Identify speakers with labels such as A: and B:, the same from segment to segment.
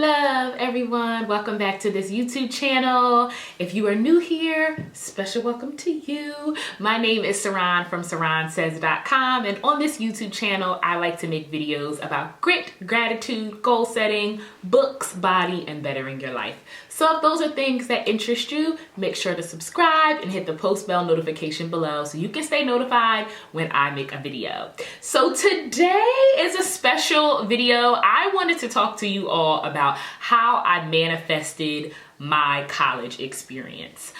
A: love, everyone. Welcome back to this YouTube channel. If you are new here, special welcome to you. My name is Saran from SaranSays.com, and on this YouTube channel, I like to make videos about grit, gratitude, goal setting, books, body, and bettering your life. So if those are things that interest you, make sure to subscribe and hit the post bell notification below so you can stay notified when I make a video. So today is a special video. I wanted to talk to you all about how I manifested my college experience,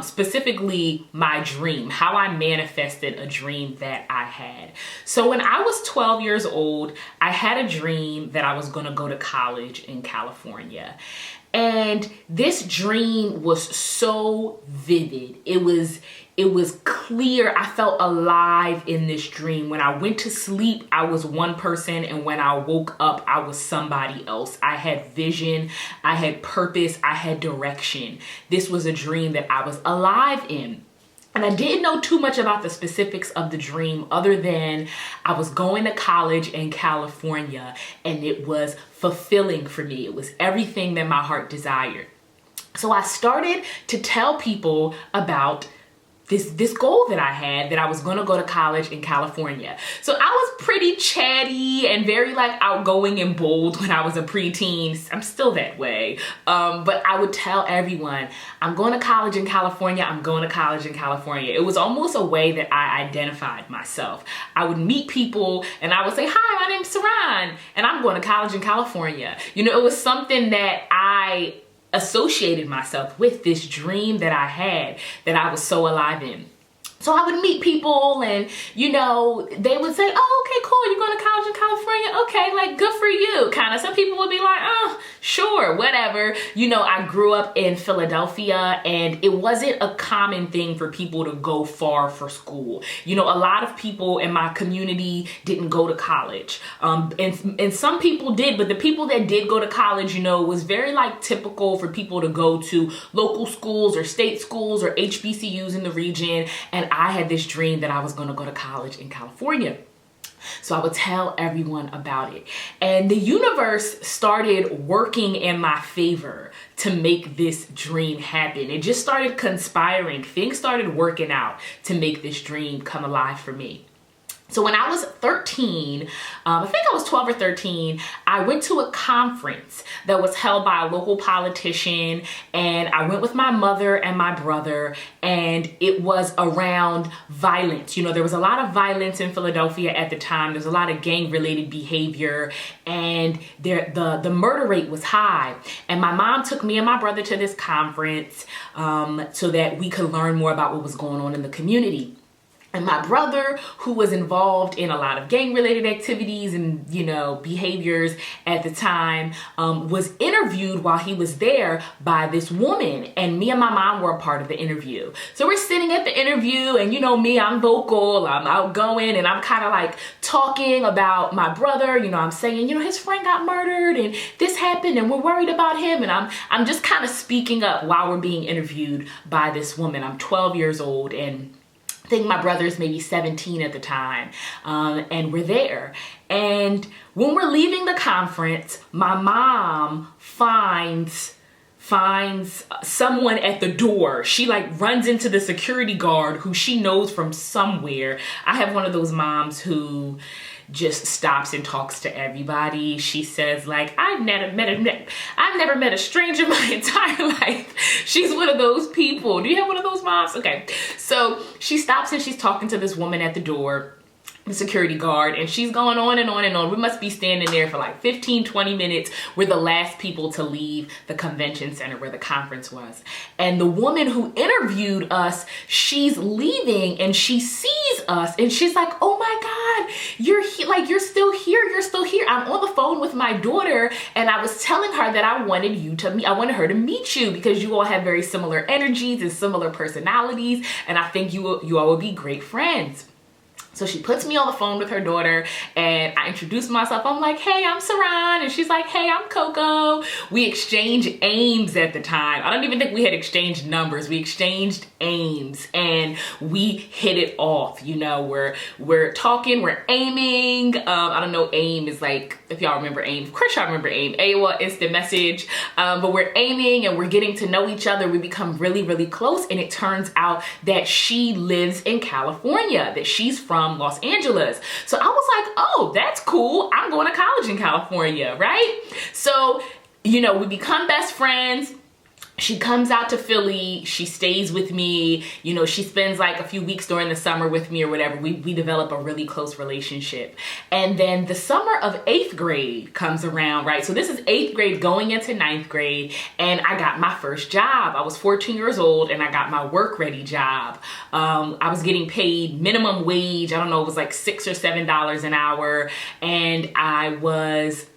A: specifically my dream, how I manifested a dream that I had. So when I was 12 years old, I had a dream that I was going to go to college in California. And this dream was so vivid. It was clear. I felt alive in this dream. When I went to sleep, I was one person, and when I woke up, I was somebody else. I had vision, I had purpose, I had direction. This was a dream that I was alive in. And I didn't know too much about the specifics of the dream other than I was going to college in California, and it was fulfilling for me. It was everything that my heart desired. So I started to tell people about this goal that I had, that I was gonna go to college in California. So I was pretty chatty and very outgoing and bold when I was a preteen. I'm still that way. But I would tell everyone, I'm going to college in California, I'm going to college in California. It was almost a way that I identified myself. I would meet people and I would say, hi, my name's Saran, and I'm going to college in California. You know, it was something that I associated myself with, this dream that I had, that I was so alive in. So I would meet people and, you know, they would say, oh, okay, cool, you're going to college in California? Okay, good for you, kind of. Some people would be like, oh, sure, whatever. You know, I grew up in Philadelphia, and it wasn't a common thing for people to go far for school. You know, a lot of people in my community didn't go to college. And some people did, but the people that did go to college, you know, was very typical for people to go to local schools or state schools or HBCUs in the region. And I had this dream that I was going to go to college in California. So I would tell everyone about it. And the universe started working in my favor to make this dream happen. It just started conspiring. Things started working out to make this dream come alive for me. So when I was 13, I think I was 12 or 13, I went to a conference that was held by a local politician, and I went with my mother and my brother, and it was around violence. You know, there was a lot of violence in Philadelphia at the time. There's a lot of gang-related behavior, and the murder rate was high. And my mom took me and my brother to this conference so that we could learn more about what was going on in the community. And my brother, who was involved in a lot of gang-related activities and, you know, behaviors at the time, was interviewed while he was there by this woman. And me and my mom were a part of the interview. So we're sitting at the interview, and you know me, I'm vocal, I'm outgoing, and I'm kind of talking about my brother. You know, I'm saying, you know, his friend got murdered and this happened and we're worried about him. And I'm just kind of speaking up while we're being interviewed by this woman. I'm 12 years old, and I think my brother's maybe 17 at the time, and we're there. And when we're leaving the conference, my mom finds someone at the door. She runs into the security guard who she knows from somewhere. I have one of those moms who just stops and talks to everybody. She says I've never met a stranger my entire life. She's one of those people. Do you have one of those moms? Okay. So she stops and she's talking to this woman at the door, the security guard, and she's going on and on and on. We must be standing there for 15, 20 minutes. We're the last people to leave the convention center where the conference was. And the woman who interviewed us, she's leaving and she sees us and she's like, oh my God, you're you're still here. You're still here. I'm on the phone with my daughter, and I was telling her that I wanted her to meet you because you all have very similar energies and similar personalities, and I think you all would be great friends. So she puts me on the phone with her daughter and I introduce myself. I'm like, hey, I'm Saran. And she's like, hey, I'm Coco. We exchanged aims at the time. I don't even think we had exchanged numbers. We exchanged aims and we hit it off. You know, we're talking, we're aiming. I don't know, aim is like, if y'all remember aim, of course y'all remember aim. AOL instant message. But we're aiming and we're getting to know each other. We become really, really close. And it turns out that she lives in California, that she's from Los Angeles. So I was like, oh, that's cool. I'm going to college in California, right? So, you know, we become best friends. She comes out to Philly, she stays with me, you know, she spends like a few weeks during the summer with me or whatever. We develop a really close relationship. And then the summer of 8th grade comes around, right? So this is 8th grade going into 9th grade, and I got my first job. I was 14 years old and I got my work ready job. I was getting paid minimum wage. I don't know, it was like $6 or $7 an hour. And I was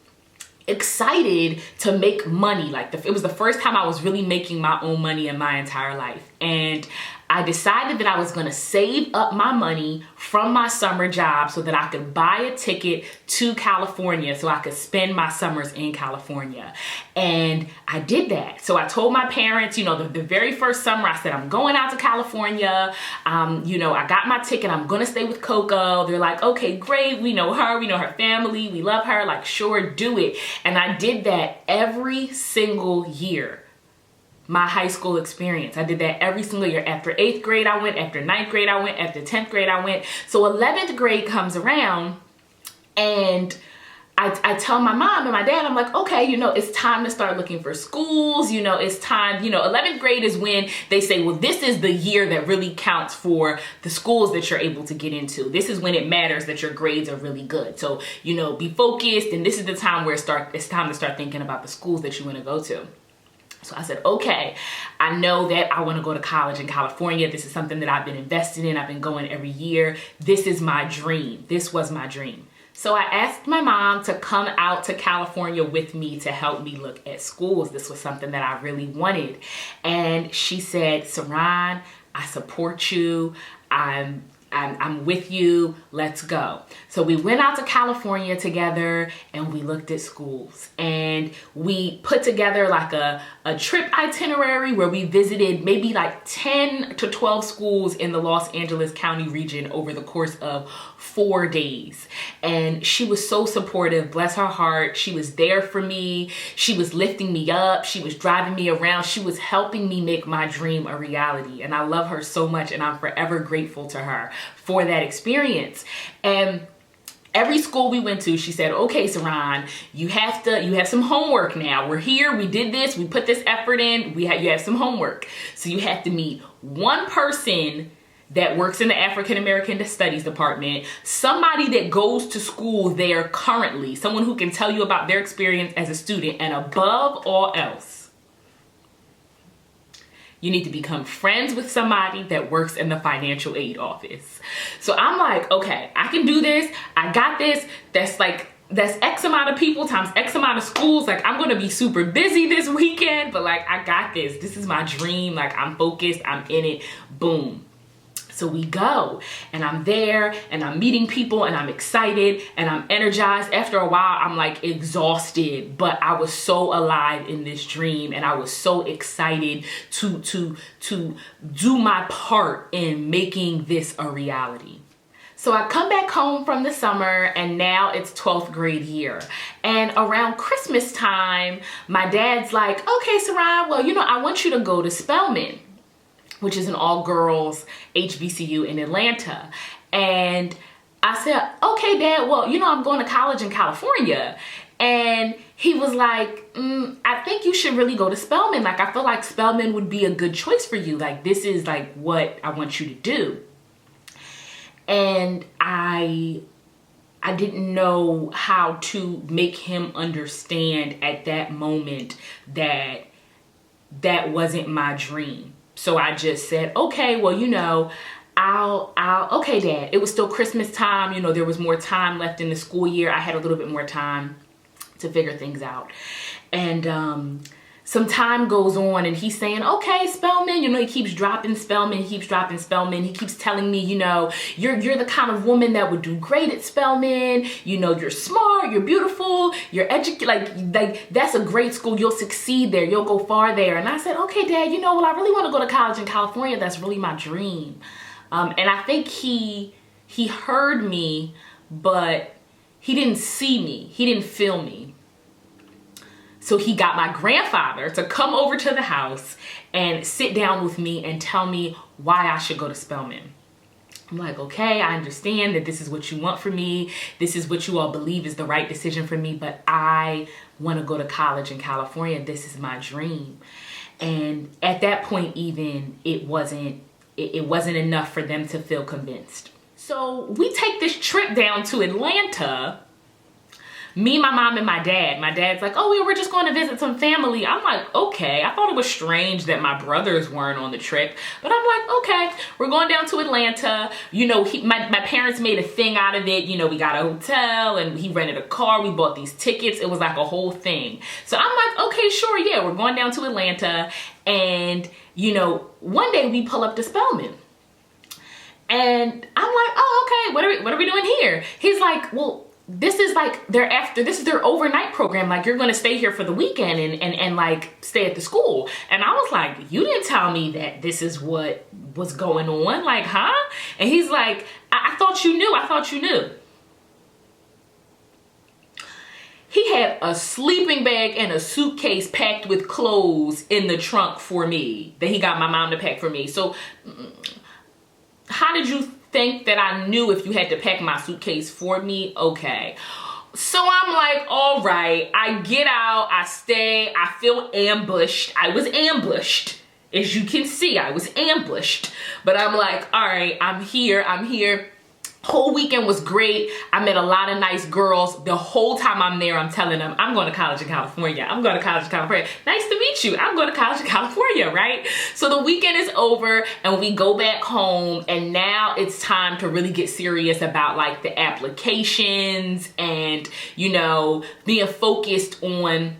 A: excited to make money. Like it was the first time I was really making my own money in my entire life. And I decided that I was going to save up my money from my summer job so that I could buy a ticket to California so I could spend my summers in California. And I did that. So I told my parents, you know, the very first summer I said, I'm going out to California. You know, I got my ticket. I'm going to stay with Coco. They're like, okay, great. We know her. We know her family. We love her. Like, sure, do it. And I did that every single year. My high school experience. I did that every single year. After 8th grade, I went. After 9th grade, I went. After 10th grade, I went. So 11th grade comes around and I tell my mom and my dad, I'm like, okay, you know, it's time to start looking for schools. You know, it's time, you know, 11th grade is when they say, well, this is the year that really counts for the schools that you're able to get into. This is when it matters that your grades are really good. So, you know, be focused. And this is the time where it's time to start thinking about the schools that you want to go to. So I said, okay, I know that I want to go to college in California. This is something that I've been invested in. I've been going every year. This is my dream. This was my dream. So I asked my mom to come out to California with me to help me look at schools. This was something that I really wanted. And she said, Saran, I support you. I'm with you. Let's go. So we went out to California together and we looked at schools and we put together like a trip itinerary where we visited maybe like 10 to 12 schools in the Los Angeles County region over the course of 4 days. And she was so supportive, bless her heart. She was there for me. She was lifting me up. She was driving me around. She was helping me make my dream a reality. And I love her so much and I'm forever grateful to her for that experience. And every school we went to, she said, okay, Saran, you have some homework now. We're here, we did this, we put this effort in, you have some homework. So you have to meet one person that works in the African American Studies department, somebody that goes to school there currently, someone who can tell you about their experience as a student, and above all else, you need to become friends with somebody that works in the financial aid office. So I'm like, okay, I can do this. I got this. That's X amount of people times X amount of schools. Like, I'm going to be super busy this weekend, but like, I got this. This is my dream. Like, I'm focused. I'm in it. Boom. So we go and I'm there and I'm meeting people and I'm excited and I'm energized. After a while, I'm like exhausted, but I was so alive in this dream and I was so excited to do my part in making this a reality. So I come back home from the summer and now it's 12th grade year. And around Christmas time, my dad's like, okay, Saran, well, you know, I want you to go to Spelman, which is an all-girls HBCU in Atlanta. And I said, okay, Dad, well, you know, I'm going to college in California. And he was like, I think you should really go to Spelman. Like, I feel like Spelman would be a good choice for you. Like, this is like what I want you to do. And I didn't know how to make him understand at that moment that that wasn't my dream. So I just said, okay, well, you know, okay, Dad. It was still Christmas time. You know, there was more time left in the school year. I had a little bit more time to figure things out. And some time goes on and he's saying, okay, Spelman, he keeps dropping Spelman, he keeps dropping Spelman. He keeps telling me, you're the kind of woman that would do great at Spelman. You're smart, you're beautiful, you're educated, like that's a great school. You'll succeed there. You'll go far there. And I said, okay, Dad, well, I really want to go to college in California. That's really my dream. And I think he heard me, but he didn't see me. He didn't feel me. So he got my grandfather to come over to the house and sit down with me and tell me why I should go to Spelman. I'm like, okay, I understand that this is what you want for me. This is what you all believe is the right decision for me, but I want to go to college in California. This is my dream. And at that point, even it wasn't enough for them to feel convinced. So we take this trip down to Atlanta. Me, my mom, and my dad. My dad's like, oh, we were just going to visit some family. I'm like, okay. I thought it was strange that my brothers weren't on the trip. But I'm like, okay, we're going down to Atlanta. My parents made a thing out of it. We got a hotel and he rented a car. We bought these tickets. It was like a whole thing. So I'm like, okay, sure, yeah, we're going down to Atlanta. And, one day we pull up to Spelman. And I'm like, oh, okay, what are we doing here? He's like, well, this is their overnight program. Like, you're going to stay here for the weekend and like stay at the school. And I was like, you didn't tell me that this is what was going on. Like, huh? And he's like, I thought you knew. I thought you knew. He had a sleeping bag and a suitcase packed with clothes in the trunk for me that he got my mom to pack for me. So how did you think that I knew if you had to pack my suitcase for me? Okay. So I'm like, all right, I get out, I stay, I feel ambushed. I was ambushed. As you can see, I was ambushed. But I'm like, all right, I'm here. Whole weekend was great. I met a lot of nice girls. The whole time I'm there, I'm telling them, I'm going to college in California. I'm going to college in California. Nice to meet you. I'm going to college in California, right? So the weekend is over and we go back home, and now it's time to really get serious about like the applications and, being focused on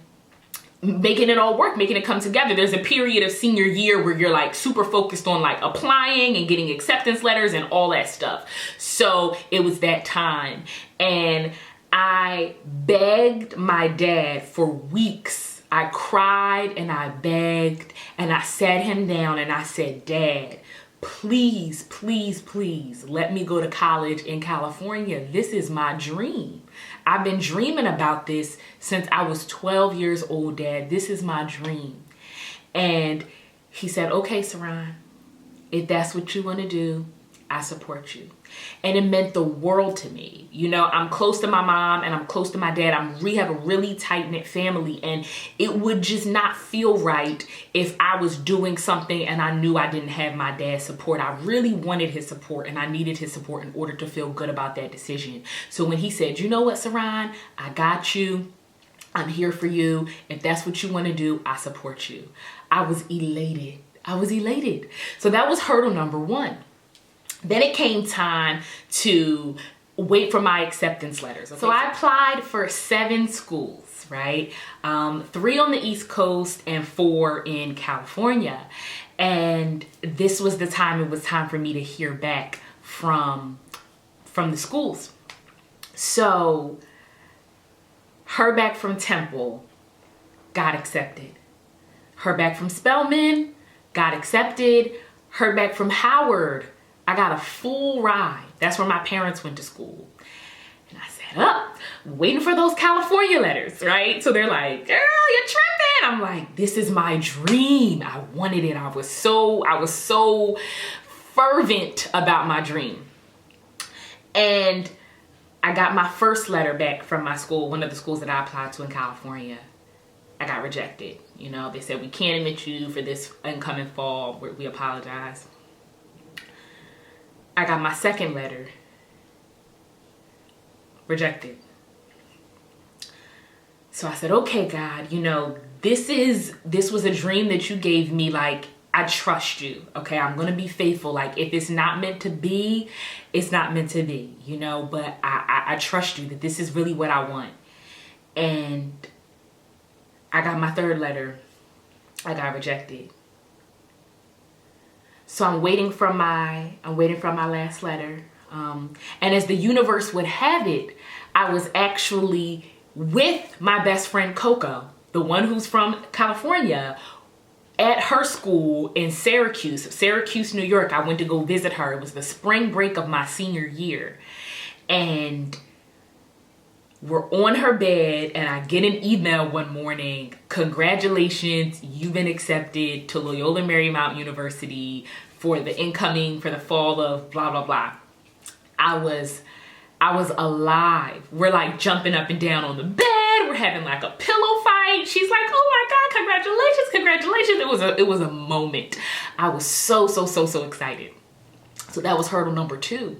A: making it all work, making it come together. There's a period of senior year where you're like super focused on like applying and getting acceptance letters and all that stuff. So it was that time. And I begged my dad for weeks. I cried and I begged and I sat him down and I said, Dad, please, please, please let me go to college in California. This is my dream. I've been dreaming about this since I was 12 years old, Dad. This is my dream. And he said, okay, Saran, if that's what you want to do, I support you. And it meant the world to me. I'm close to my mom and I'm close to my dad. We have a really tight-knit family, and it would just not feel right if I was doing something and I knew I didn't have my dad's support. I really wanted his support and I needed his support in order to feel good about that decision. So when he said, you know what, Saran, I got you. I'm here for you. If that's what you want to do, I support you. I was elated. So that was hurdle number one. Then it came time to wait for my acceptance letters. Okay? So I applied for 7 schools, right? 3 on the East Coast and 4 in California. And this was the time, it was time for me to hear back from the schools. So heard back from Temple, got accepted. Heard back from Spelman, got accepted. Heard back from Howard, I got a full ride. That's where my parents went to school. And I said, waiting for those California letters, right? So they're like, girl, you're tripping. I'm like, this is my dream. I wanted it. I was so fervent about my dream. And I got my first letter back from my school, one of the schools that I applied to in California. I got rejected. They said, we can't admit you for this incoming fall. We apologize. I got my second letter, rejected. So I said, okay, God, this was a dream that you gave me. Like, I trust you. Okay, I'm going to be faithful. Like, if it's not meant to be, it's not meant to be, but I trust you that this is really what I want. And I got my third letter, I got rejected. So I'm waiting for my last letter. And as the universe would have it, I was actually with my best friend Coco, the one who's from California, at her school in Syracuse, New York. I went to go visit her. It was the spring break of my senior year. And we're on her bed and I get an email one morning. Congratulations, you've been accepted to Loyola Marymount University for the fall of blah, blah, blah. I was alive. We're like jumping up and down on the bed. We're having like a pillow fight. She's like, oh my God, congratulations. It was a moment. I was so excited. So that was hurdle number 2.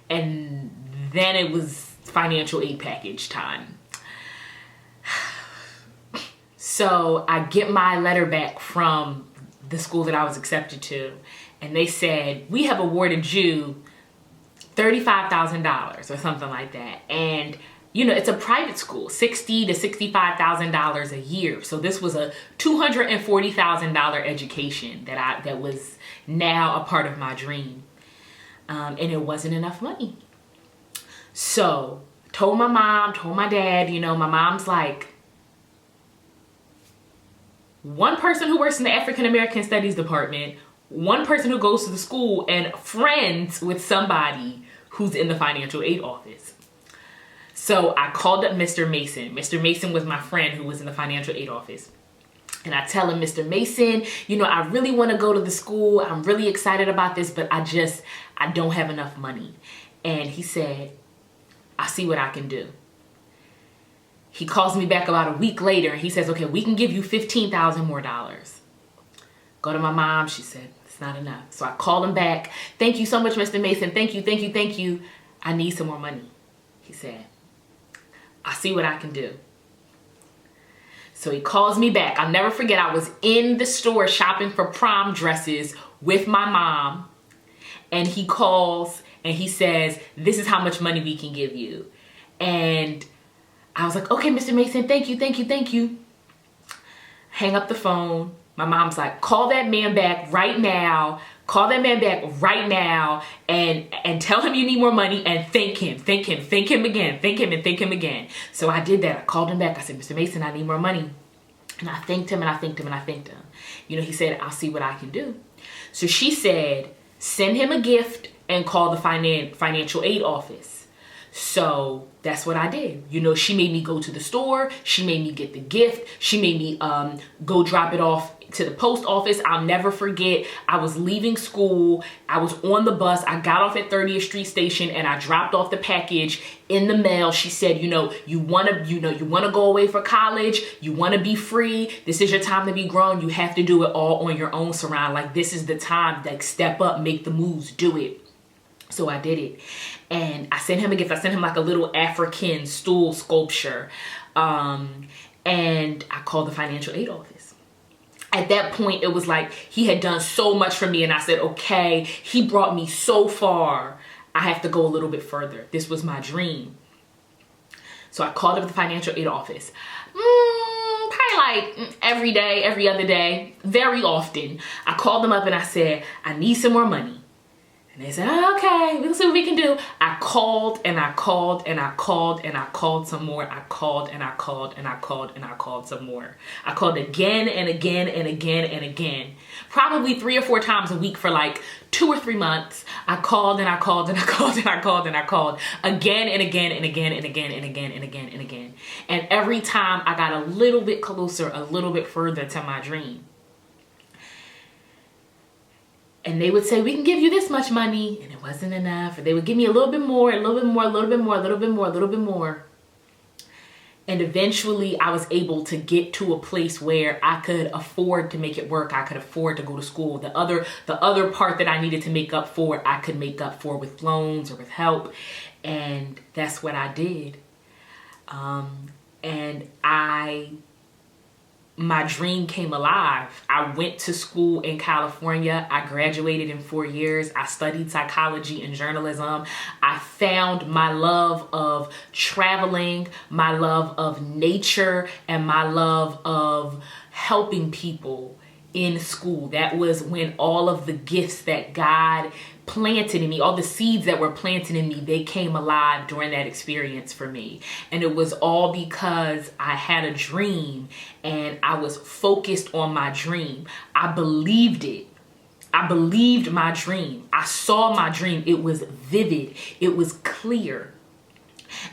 A: And then it was financial aid package time. So I get my letter back from the school that I was accepted to, and they said, we have awarded you $35,000 or something like that. And you know, it's a private school, $60,000 to $65,000 a year. So this was a $240,000 education that was now a part of my dream. And it wasn't enough money. So told my mom, told my dad, you know, my mom's like, one person who works in the African American Studies department, one person who goes to the school, and friends with somebody who's in the financial aid office. So I called up Mr. Mason. Mr. Mason was my friend who was in the financial aid office. And I tell him, Mr. Mason, you know, I really want to go to the school. I'm really excited about this, but I don't have enough money. And he said, I'll see what I can do. He calls me back about a week later and he says, okay, we can give you $15,000 more. Go to my mom. She said, it's not enough. So I called him back. Thank you so much, Mr. Mason. Thank you. I need some more money. He said, I'll see what I can do. So he calls me back. I'll never forget, I was in the store shopping for prom dresses with my mom. And he calls and he says, this is how much money we can give you. And I was like, okay, Mr. Mason, thank you. Hang up the phone. My mom's like, call that man back right now. And tell him you need more money and thank him again. So I did that. I called him back. I said, Mr. Mason, I need more money. And I thanked him. You know, he said, I'll see what I can do. So she said, send him a gift and call the financial aid office. So that's what I did. You know, she made me go to the store. She made me get the gift. She made me go drop it off to the post office. I'll never forget. I was leaving school. I was on the bus. I got off at 30th Street Station and I dropped off the package in the mail. She said, you want to go away for college. You want to be free. This is your time to be grown. You have to do it all on your own, Saran. Like, this is the time. Like, step up, make the moves, do it. So I did it. And I sent him a gift. I sent him like a little African stool sculpture. And I called the financial aid office. At that point, it was like he had done so much for me. And I said, okay, he brought me so far. I have to go a little bit further. This was my dream. So I called up the financial aid office. Probably like every day, every other day, very often. I called them up and I said, I need some more money. And they said, oh, okay, we'll see what we can do. I called some more. I called some more. I called again and again. Probably 3 or 4 times a week for like 2 or 3 months. I called again and again. And every time I got a little bit closer, a little bit further to my dream. And they would say, we can give you this much money. And it wasn't enough. Or they would give me a little bit more. And eventually I was able to get to a place where I could afford to make it work. I could afford to go to school. The other part that I needed to make up for, I could make up for with loans or with help. And that's what I did. My dream came alive. I went to school in California. I graduated in 4 years. I studied psychology and journalism. I found my love of traveling, my love of nature, and my love of helping people in school. That was when all of the gifts that God planted in me, all the seeds that were planted in me, they came alive during that experience for me. And it was all because I had a dream and I was focused on my dream. I believed it. I believed my dream. I saw my dream. It was vivid. It was clear.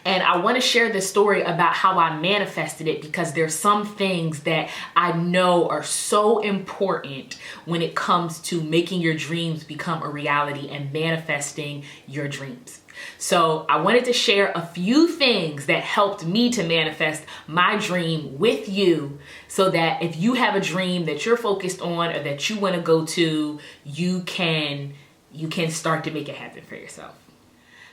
A: And I want to share this story about how I manifested it, because there's some things that I know are so important when it comes to making your dreams become a reality and manifesting your dreams. So I wanted to share a few things that helped me to manifest my dream with you, so that if you have a dream that you're focused on or that you want to go to, you can start to make it happen for yourself.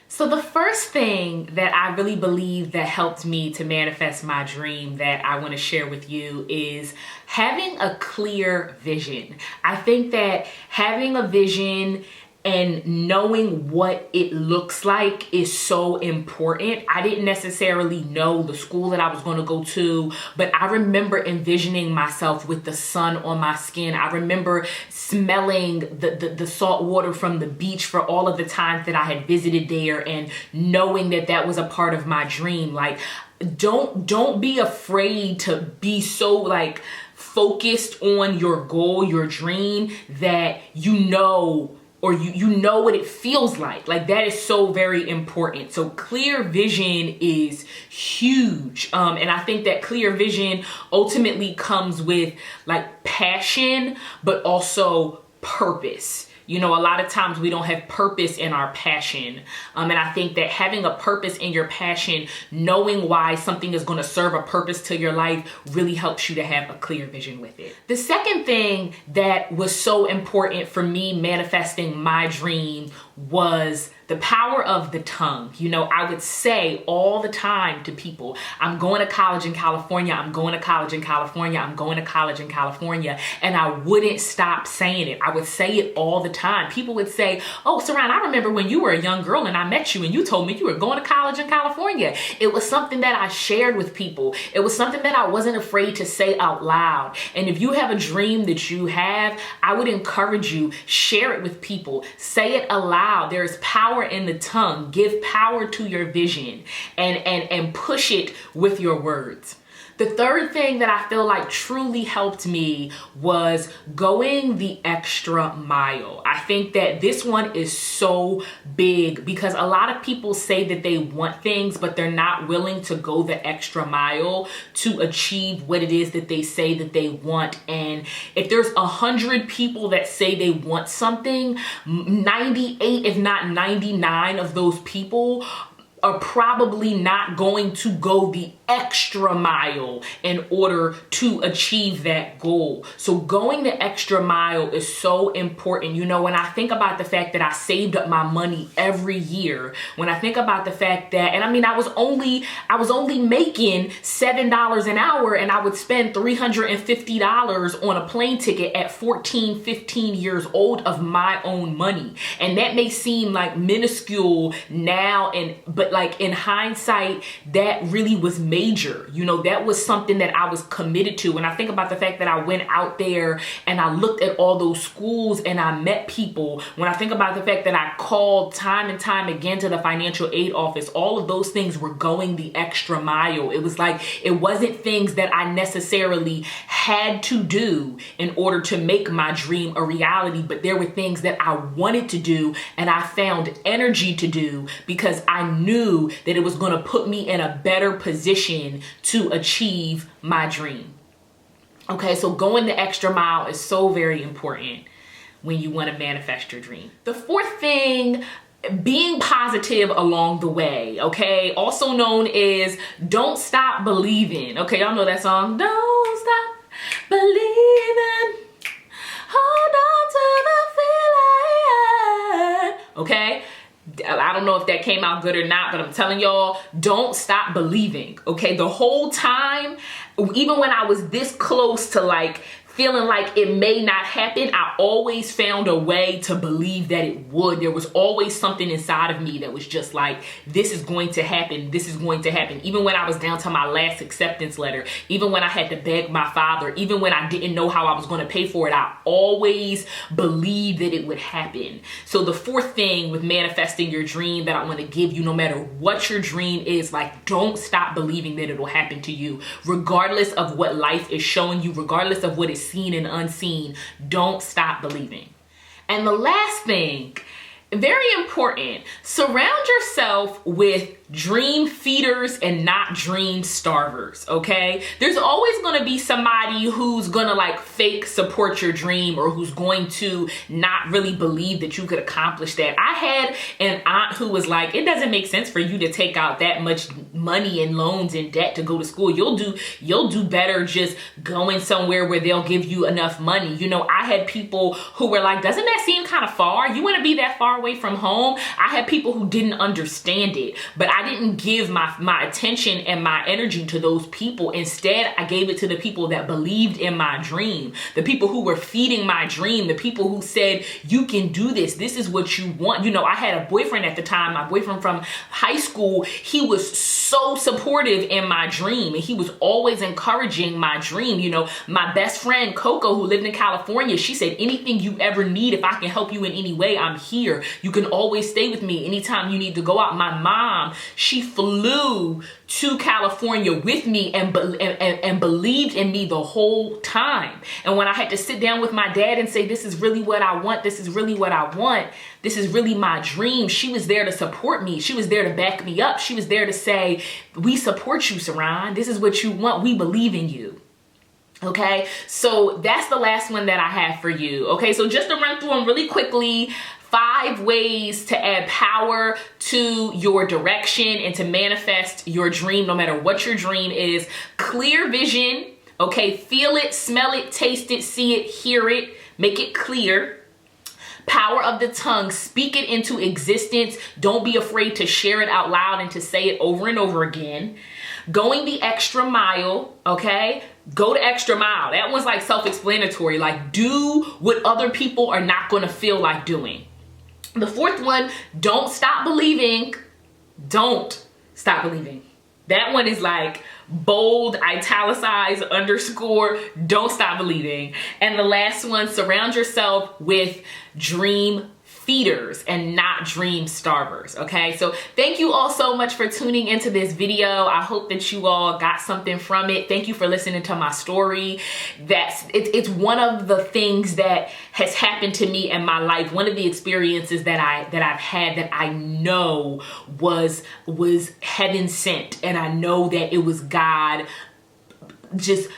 A: So the first thing that I really believe that helped me to manifest my dream that I want to share with you is having a clear vision. I think that having a vision and knowing what it looks like is so important. I didn't necessarily know the school that I was going to go to, but I remember envisioning myself with the sun on my skin. I remember smelling the salt water from the beach for all of the times that I had visited there, and knowing that that was a part of my dream. Like, don't be afraid to be so like focused on your goal, your dream, that you know, or you know what it feels like. Like, that is so very important. So clear vision is huge. And I think that clear vision ultimately comes with like passion, but also purpose. You know, a lot of times we don't have purpose in our passion. And I think that having a purpose in your passion, knowing why something is going to serve a purpose to your life, really helps you to have a clear vision with it. The second thing that was so important for me manifesting my dream was the power of the tongue. You know, I would say all the time to people, I'm going to college in California, I'm going to college in California, I'm going to college in California. And I wouldn't stop saying it. I would say it all the time. People would say, oh, Saran, I remember when you were a young girl and I met you and you told me you were going to college in California. It was something that I shared with people. It was something that I wasn't afraid to say out loud. And if you have a dream that you have, I would encourage you, share it with people. Say it aloud. There is power in the tongue. Give power to your vision and push it with your words. The third thing that I feel like truly helped me was going the extra mile. I think that this one is so big, because a lot of people say that they want things, but they're not willing to go the extra mile to achieve what it is that they say that they want. And if there's 100 people that say they want something, 98, if not 99 of those people are probably not going to go the extra mile in order to achieve that goal. So going the extra mile is so important. You know, when I think about the fact that I saved up my money every year, when I think about the fact that, and I mean, I was only making $7 an hour, and I would spend $350 on a plane ticket at 14, 15 years old of my own money. And that may seem like minuscule now, but like in hindsight, that really was major. You know, that was something that I was committed to. When I think about the fact that I went out there and I looked at all those schools and I met people, when I think about the fact that I called time and time again to the financial aid office, all of those things were going the extra mile. It was like, it wasn't things that I necessarily had to do in order to make my dream a reality, but there were things that I wanted to do and I found energy to do, because I knew that it was going to put me in a better position to achieve my dream. Okay, so going the extra mile is so very important when you want to manifest your dream. The fourth thing, being positive along the way, okay? Also known as don't stop believing. Okay, y'all know that song? Don't stop believing. Hold on to the feeling. Okay? I don't know if that came out good or not, but I'm telling y'all, don't stop believing, okay? The whole time, even when I was this close to like feeling like it may not happen, I always found a way to believe that it would. There was always something inside of me that was just like, this is going to happen. This is going to happen. Even when I was down to my last acceptance letter, even when I had to beg my father, even when I didn't know how I was going to pay for it, I always believed that it would happen. So the fourth thing with manifesting your dream that I want to give you, no matter what your dream is, like, don't stop believing that it'll happen to you, regardless of what life is showing you, regardless of what is seen and unseen. Don't stop believing. And the last thing, very important, surround yourself with dream feeders and not dream starvers, okay? There's always going to be somebody who's going to like fake support your dream, or who's going to not really believe that you could accomplish that. I had an aunt who was like, it doesn't make sense for you to take out that much money in loans and debt to go to school. You'll do better just going somewhere where they'll give you enough money. You know, I had people who were like, doesn't that seem kind of far? You want to be that far away from home? I had people who didn't understand it, but I didn't give my attention and my energy to those people. Instead, I gave it to the people that believed in my dream, the people who were feeding my dream, the people who said, you can do this. This is what you want. You know, I had a boyfriend at the time, my boyfriend from high school. He was so supportive in my dream, and he was always encouraging my dream. You know, my best friend, Coco, who lived in California, she said, anything you ever need, if I can help you in any way, I'm here. You can always stay with me anytime you need to go out. My mom, she flew to California with me and believed in me the whole time. And when I had to sit down with my dad and say, this is really what I want, this is really what I want, this is really my dream, she was there to support me. She was there to back me up. She was there to say, we support you, Saran. This is what you want. We believe in you. Okay, so that's the last one that I have for you. Okay, so just to run through them really quickly, 5 ways to add power to your direction and to manifest your dream, no matter what your dream is. Clear vision, okay? Feel it, smell it, taste it, see it, hear it, make it clear. Power of the tongue, speak it into existence. Don't be afraid to share it out loud and to say it over and over again. Going the extra mile, okay? Go the extra mile. That one's like self-explanatory. Like, do what other people are not going to feel like doing. The fourth one, don't stop believing. Don't stop believing. That one is like bold, italicized, underscore, don't stop believing. And the last one, surround yourself with dream feeders and not dream starvers. Okay, so thank you all so much for tuning into this video. I hope that you all got something from it. Thank you for listening to my story. It's one of the things that has happened to me in my life. One of the experiences that I've had that I know was heaven sent, and I know that it was God just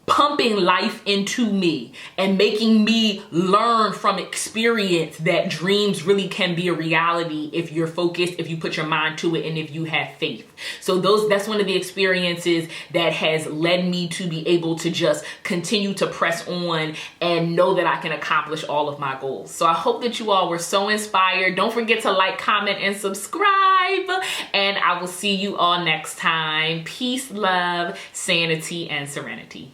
A: pumping life into me and making me learn from experience that dreams really can be a reality if you're focused, if you put your mind to it, and if you have faith. So that's one of the experiences that has led me to be able to just continue to press on and know that I can accomplish all of my goals. So I hope that you all were so inspired. Don't forget to like, comment, and subscribe. And I will see you all next time. Peace, love, sanity, and serenity.